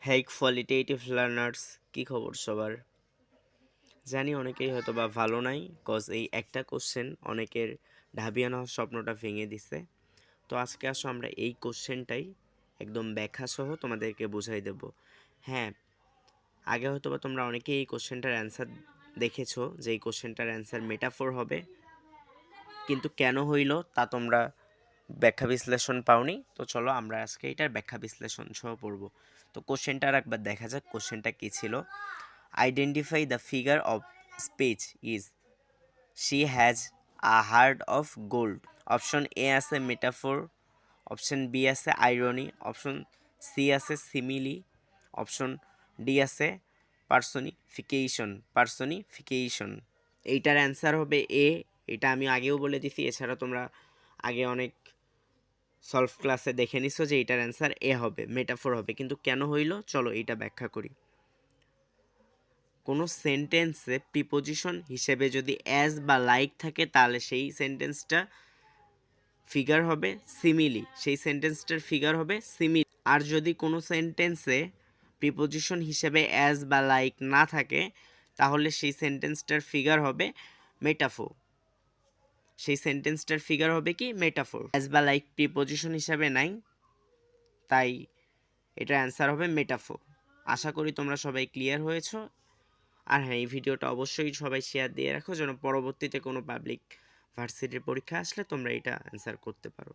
হেই qualitative learners, কী খবর সবার? জানি অনেকেই হয়তো বা ভালো নাই, কজ এই একটা কোশ্চেন অনেকের ঢাবিয়ানো স্বপ্নটা ভেঙে দিছে। তো আজকে আসো আমরা এই কোশ্চেনটাই একদম ব্যাখ্যাসহ তোমাদেরকে বুঝাই দেব। হ্যাঁ, আগে হয়তো বা তোমরা অনেকেই এই কোশ্চেনটার অ্যান্সার দেখেছো যে এই কোশ্চেনটার অ্যান্সার মেটাফোর হবে, কিন্তু কেন হইল তা তোমরা ব্যাখ্যা বিশ্লেষণ পাওনি। তো চলো আমরা আজকে এটার ব্যাখ্যা বিশ্লেষণ সহ পড়ব। তো কোশ্চেনটা আর একবার দেখা যাক কোশ্চেনটা কী ছিল। Identify the figure of speech is she has a heart of gold. Option A আছে মেটাফোর, অপশন বি আছে আইরনি, অপশন সি আছে সিমিলি, অপশন ডি আছে পার্সনিফিকেশন। এইটার অ্যান্সার হবে এ। এটা আমি আগেও বলে দিছি, এছাড়া তোমরা আগে অনেক সলভ ক্লাসে দেখে নিছো যে এটার অ্যান্সার এ হবে, মেটাফোর হবে। কিন্তু কেন হইল চলো এটা ব্যাখ্যা করি। কোনো সেন্টেন্সে প্রিপোজিশন হিসেবে যদি অ্যাজ বা লাইক থাকে তাহলে সেই সেন্টেন্সটা ফিগার হবে সিমিলি, সেই সেন্টেন্সটার ফিগার হবে সিমিলি। আর যদি কোনো সেন্টেন্সে প্রিপোজিশন হিসেবে অ্যাজ বা লাইক না থাকে তাহলে সেই সেন্টেন্সটার ফিগার হবে মেটাফোর। সেই সেন্টেন্সটার ফিগার হবে কি মেটাফোর। অ্যাজ বা লাইক প্রিপোজিশন হিসাবে নাই, তাই এটার অ্যান্সার হবে মেটাফোর। আশা করি তোমরা সবাই ক্লিয়ার হয়েছো। আর হ্যাঁ, এই ভিডিওটা অবশ্যই সবাই শেয়ার দিয়ে রাখো যেন পরবর্তীতে কোনো পাবলিক ভার্সিটির পরীক্ষা আসলে তোমরা এটা অ্যান্সার করতে পারো।